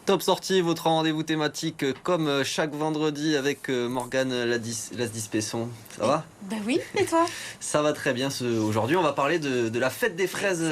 Top Sortie, votre rendez-vous thématique comme chaque vendredi avec Morgane Lasdis-Pesson. Ça va? Bah oui, et toi? Ça va très bien. Aujourd'hui, on va parler de la fête des fraises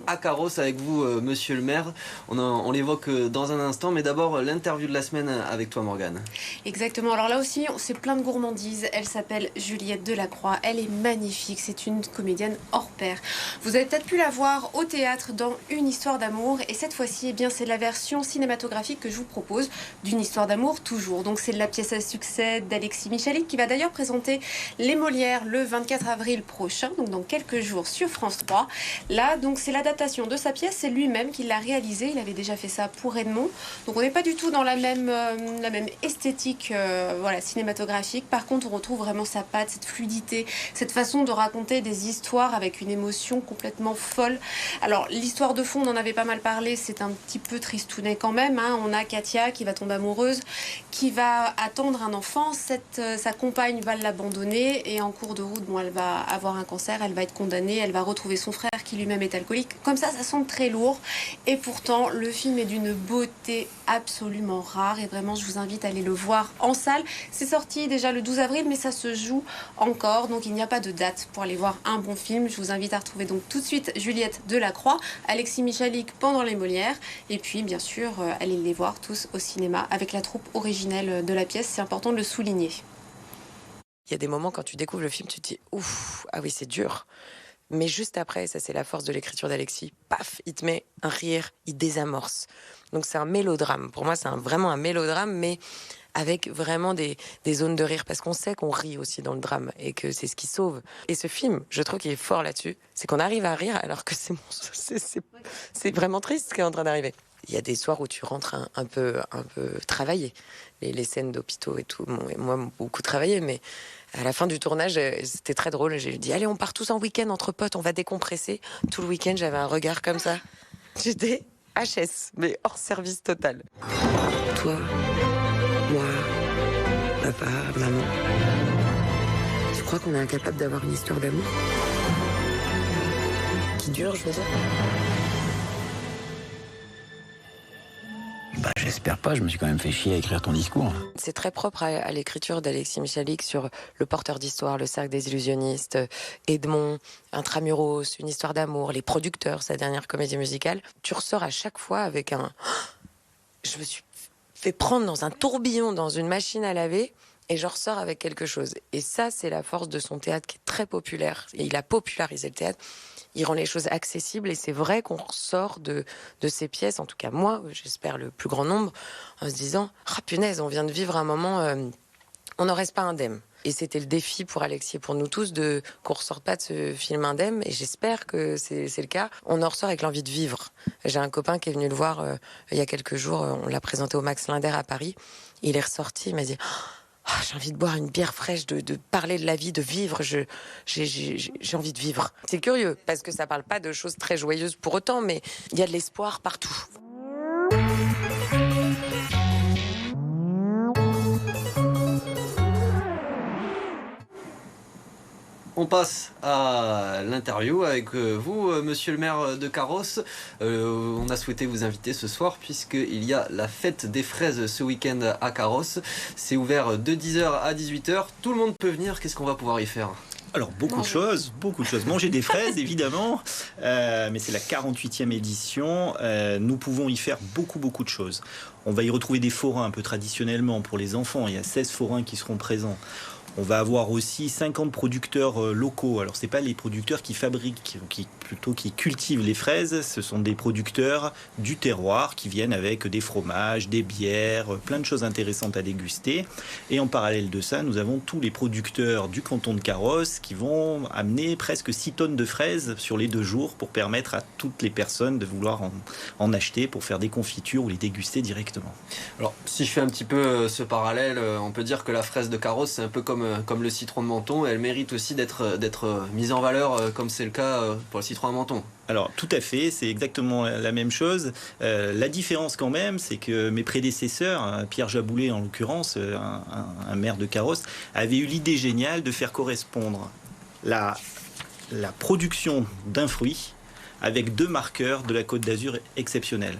à Carros avec vous, monsieur le maire. On l'évoque dans un instant, mais d'abord l'interview de la semaine avec toi, Morgane. Exactement. Alors là aussi, c'est plein de gourmandises. Elle s'appelle Juliette Delacroix. Elle est magnifique. C'est une comédienne hors pair. Vous avez peut-être pu la voir au théâtre dans Une histoire d'amour. Et cette fois-ci, eh bien, c'est la version cinématographique que je vous propose d'une histoire d'amour toujours. Donc c'est la pièce à succès d'Alexis Michalik qui va d'ailleurs présenter les Molières le 24 avril prochain, donc dans quelques jours sur France 3. Là, donc c'est l'adaptation de sa pièce. C'est lui-même qui l'a réalisée. Il avait déjà fait ça pour Edmond. Donc on n'est pas du tout dans la même esthétique voilà, cinématographique. Par contre, on retrouve vraiment sa patte, cette fluidité, cette façon de raconter des histoires avec une émotion complètement folle. Alors, l'histoire de fond, on en avait pas mal parlé, c'est un petit peu tristounet quand même. Hein. On a Katia qui va tomber amoureuse, qui va attendre un enfant. Sa compagne va l'abandonner et en cours de route, bon, elle va avoir un cancer, elle va être condamnée, elle va retrouver son frère qui lui-même est alcoolique. Comme ça semble très lourd. Et pourtant, le film est d'une beauté absolument rare et vraiment, je vous invite à aller le voir en salle. C'est sorti déjà le 12 avril, mais ça se joue encore, donc il n'y a pas de date pour aller voir un bon film. Je vous invite à retrouver donc tout de suite Juliette Delacroix, Alexis Michalik pendant les Molières, et puis bien sûr, allez les voir tous au cinéma avec la troupe originelle de la pièce, c'est important de le souligner. Il y a des moments quand tu découvres le film, tu te dis « Ouf, ah oui, c'est dur ». Mais juste après, ça c'est la force de l'écriture d'Alexis, paf, il te met un rire, il désamorce. Donc c'est un mélodrame. Pour moi, c'est vraiment un mélodrame, mais avec vraiment des zones de rire, parce qu'on sait qu'on rit aussi dans le drame, et que c'est ce qui sauve. Et ce film, je trouve qu'il est fort là-dessus, c'est qu'on arrive à rire alors que c'est vraiment triste ce qui est en train d'arriver. Il y a des soirs où tu rentres un peu travaillé. Les scènes d'hôpitaux et tout, moi, m'ont beaucoup travaillé, mais à la fin du tournage, c'était très drôle. J'ai dit, allez, on part tous en week-end entre potes, on va décompresser. Tout le week-end, j'avais un regard comme ça. J'étais HS, mais hors service total. Toi, moi, papa, maman, tu crois qu'on est incapable d'avoir une histoire d'amour qui dure, je veux dire? Bah, j'espère pas, je me suis quand même fait chier à écrire ton discours. C'est très propre à l'écriture d'Alexis Michalik sur Le Porteur d'Histoire, Le Cercle des Illusionnistes, Edmond, Intramuros, Une histoire d'amour, Les Producteurs, sa dernière comédie musicale. Tu ressors à chaque fois avec un... Je me suis fait prendre dans un tourbillon, dans une machine à laver, et je ressors avec quelque chose. Et ça, c'est la force de son théâtre qui est très populaire. Et il a popularisé le théâtre. Il rend les choses accessibles et c'est vrai qu'on ressort de ces pièces, en tout cas moi, j'espère le plus grand nombre, en se disant « Ah punaise, on vient de vivre un moment, on n'en reste pas indemne ». Et c'était le défi pour Alexis et pour nous tous qu'on ne ressorte pas de ce film indemne, et j'espère que c'est le cas. On en ressort avec l'envie de vivre. J'ai un copain qui est venu le voir il y a quelques jours, on l'a présenté au Max Linder à Paris, il est ressorti, il m'a dit « j'ai envie de boire une bière fraîche, de parler de la vie, de vivre. J'ai envie de vivre. » C'est curieux, parce que ça parle pas de choses très joyeuses pour autant, mais il y a de l'espoir partout. On passe à l'interview avec vous, monsieur le maire de Carros. On a souhaité vous inviter ce soir puisqu'il y a la fête des fraises ce week-end à Carros. C'est ouvert de 10h à 18h. Tout le monde peut venir. Qu'est-ce qu'on va pouvoir y faire ? Alors, beaucoup de choses. Manger des fraises, évidemment. Mais c'est la 48e édition. Nous pouvons y faire beaucoup de choses. On va y retrouver des forains un peu traditionnellement pour les enfants. Il y a 16 forains qui seront présents. On va avoir aussi 50 producteurs locaux. Alors, ce n'est pas les producteurs qui fabriquent, qui cultivent les fraises. Ce sont des producteurs du terroir qui viennent avec des fromages, des bières, plein de choses intéressantes à déguster. Et en parallèle de ça, nous avons tous les producteurs du canton de Carros qui vont amener presque 6 tonnes de fraises sur les 2 jours pour permettre à toutes les personnes de vouloir en acheter pour faire des confitures ou les déguster directement. Alors, si je fais un petit peu ce parallèle, on peut dire que la fraise de Carros, c'est un peu comme le citron de Menton. Elle mérite aussi d'être mise en valeur, comme c'est le cas pour le citron à Menton. Alors, tout à fait, c'est exactement la même chose. La différence quand même, c'est que mes prédécesseurs, Pierre Jaboulet en l'occurrence, un maire de Carros, avait eu l'idée géniale de faire correspondre la production d'un fruit avec 2 marqueurs de la Côte d'Azur exceptionnels.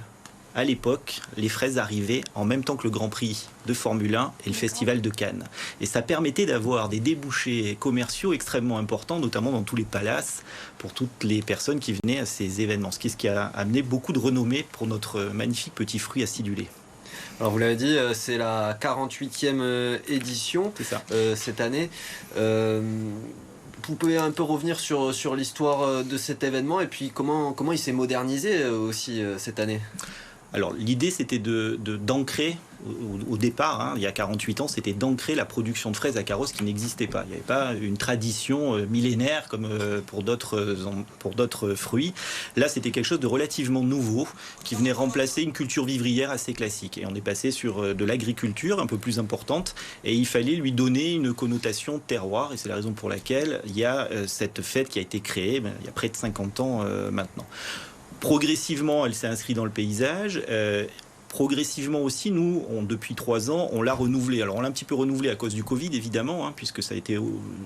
à l'époque, les fraises arrivaient en même temps que le Grand Prix de Formule 1 et le Festival de Cannes. Et ça permettait d'avoir des débouchés commerciaux extrêmement importants, notamment dans tous les palaces, pour toutes les personnes qui venaient à ces événements. Ce qui a amené beaucoup de renommée pour notre magnifique petit fruit acidulé. Alors vous l'avez dit, c'est la 48e édition cette année. Vous pouvez un peu revenir sur l'histoire de cet événement et puis comment il s'est modernisé aussi cette année? Alors l'idée c'était d'ancrer au départ, il y a 48 ans, c'était d'ancrer la production de fraises à Carros qui n'existait pas. Il n'y avait pas une tradition millénaire comme pour d'autres fruits. Là c'était quelque chose de relativement nouveau qui venait remplacer une culture vivrière assez classique. Et on est passé sur de l'agriculture un peu plus importante et il fallait lui donner une connotation terroir. Et c'est la raison pour laquelle il y a cette fête qui a été créée il y a près de 50 ans maintenant. Progressivement, elle s'est inscrite dans le paysage. Progressivement aussi, nous, depuis 3 ans, on l'a renouvelé. Alors, on l'a un petit peu renouvelé à cause du Covid, évidemment, puisque ça a été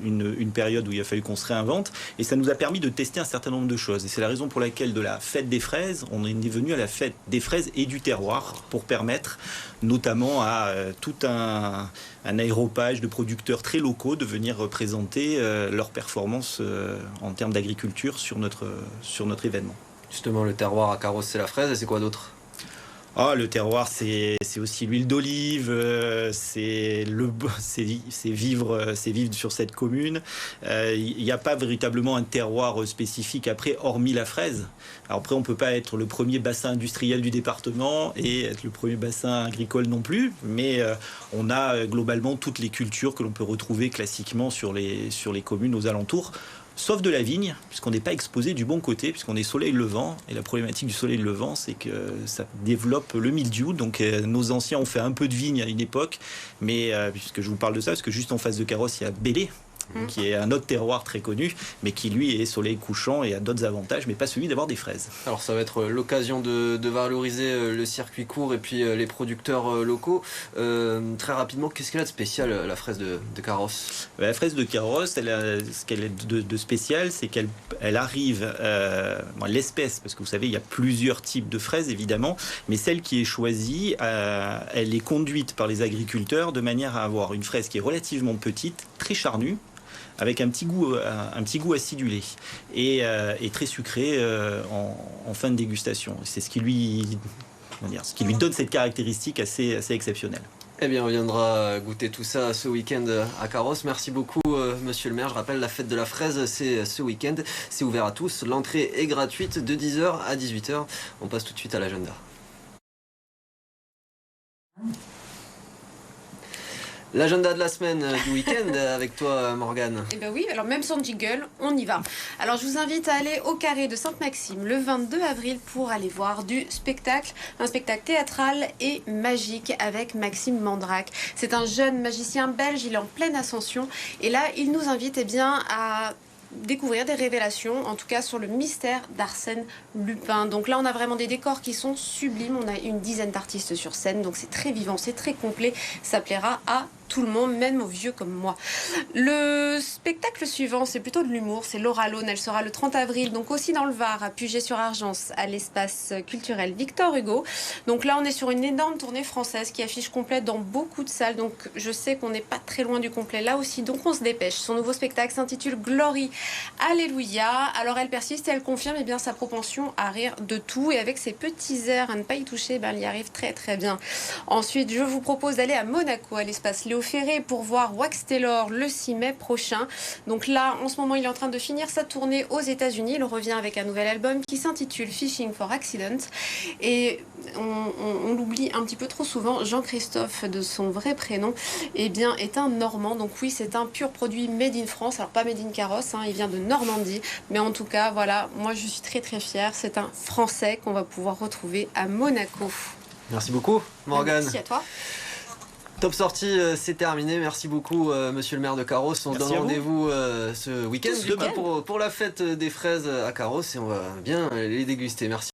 une période où il a fallu qu'on se réinvente. Et ça nous a permis de tester un certain nombre de choses. Et c'est la raison pour laquelle, de la fête des fraises, on est venu à la fête des fraises et du terroir, pour permettre notamment à tout un aéropage de producteurs très locaux de venir représenter leurs performances en termes d'agriculture sur notre événement. Justement, le terroir à Carros, c'est la fraise, et c'est quoi d'autre? Le terroir, c'est aussi l'huile d'olive, c'est vivre sur cette commune. Il n'y a pas véritablement un terroir spécifique après, hormis la fraise. Alors après, on ne peut pas être le premier bassin industriel du département et être le premier bassin agricole non plus, mais on a globalement toutes les cultures que l'on peut retrouver classiquement sur les communes aux alentours. Sauf de la vigne, puisqu'on n'est pas exposé du bon côté, puisqu'on est soleil levant. Et la problématique du soleil levant, c'est que ça développe le mildiou. Donc nos anciens ont fait un peu de vigne à une époque, mais puisque je vous parle de ça, parce que juste en face de Carros, il y a Bélé, qui est un autre terroir très connu, mais qui lui est soleil couchant et a d'autres avantages, mais pas celui d'avoir des fraises. Alors ça va être l'occasion de valoriser le circuit court et puis les producteurs locaux. Très rapidement, qu'est-ce qu'elle a de spécial, la fraise de Carros? La fraise de Carros, ce qu'elle est de spécial, c'est qu'elle arrive, l'espèce, parce que vous savez, il y a plusieurs types de fraises évidemment, mais celle qui est choisie, elle est conduite par les agriculteurs de manière à avoir une fraise qui est relativement petite, très charnue, avec un petit goût acidulé et très sucré en fin de dégustation. C'est ce qui lui donne cette caractéristique assez exceptionnelle. Eh bien, on viendra goûter tout ça ce week-end à Carros. Merci beaucoup, monsieur le maire. Je rappelle, la fête de la fraise, c'est ce week-end. C'est ouvert à tous. L'entrée est gratuite de 10h à 18h. On passe tout de suite à l'agenda. L'agenda de la semaine du week-end avec toi, Morgane. Eh bien oui, alors même sans jingle, on y va. Alors je vous invite à aller au Carré de Sainte-Maxime le 22 avril pour aller voir du spectacle, un spectacle théâtral et magique avec Maxime Mandrac. C'est un jeune magicien belge, il est en pleine ascension et là il nous invite à découvrir des révélations, en tout cas sur le mystère d'Arsène Lupin. Donc là, on a vraiment des décors qui sont sublimes. On a une dizaine d'artistes sur scène, donc c'est très vivant, c'est très complet. Ça plaira à tout le monde, même aux vieux comme moi. Le spectacle suivant, c'est plutôt de l'humour. C'est Laura Lone. Elle sera le 30 avril, donc aussi dans le Var, à Puget-sur-Argence, à l'espace culturel Victor Hugo. Donc là, on est sur une énorme tournée française qui affiche complète dans beaucoup de salles. Donc je sais qu'on n'est pas très loin du complet là aussi. Donc on se dépêche. Son nouveau spectacle s'intitule Glory Alléluia. Alors elle persiste et elle confirme sa propension à rire de tout. Et avec ses petits airs à ne pas y toucher, elle y arrive très très bien. Ensuite, je vous propose d'aller à Monaco, à l'espace Léo Ferré, pour voir Wax Taylor le 6 mai prochain. Donc là, en ce moment, il est en train de finir sa tournée aux États-Unis. Il revient avec un nouvel album qui s'intitule Fishing for Accident. Et on l'oublie un petit peu trop souvent. Jean-Christophe, de son vrai prénom, est un Normand. Donc oui, c'est un pur produit made in France. Alors pas made in Carros, il vient de Normandie. Mais en tout cas, voilà, moi je suis très très fière. C'est un Français qu'on va pouvoir retrouver à Monaco. Merci beaucoup, Morgane. Merci à toi. Top sortie, c'est terminé. Merci beaucoup, monsieur le maire de Carros. On donne rendez-vous ce week-end pour la fête des fraises à Carros et on va bien les déguster. Merci.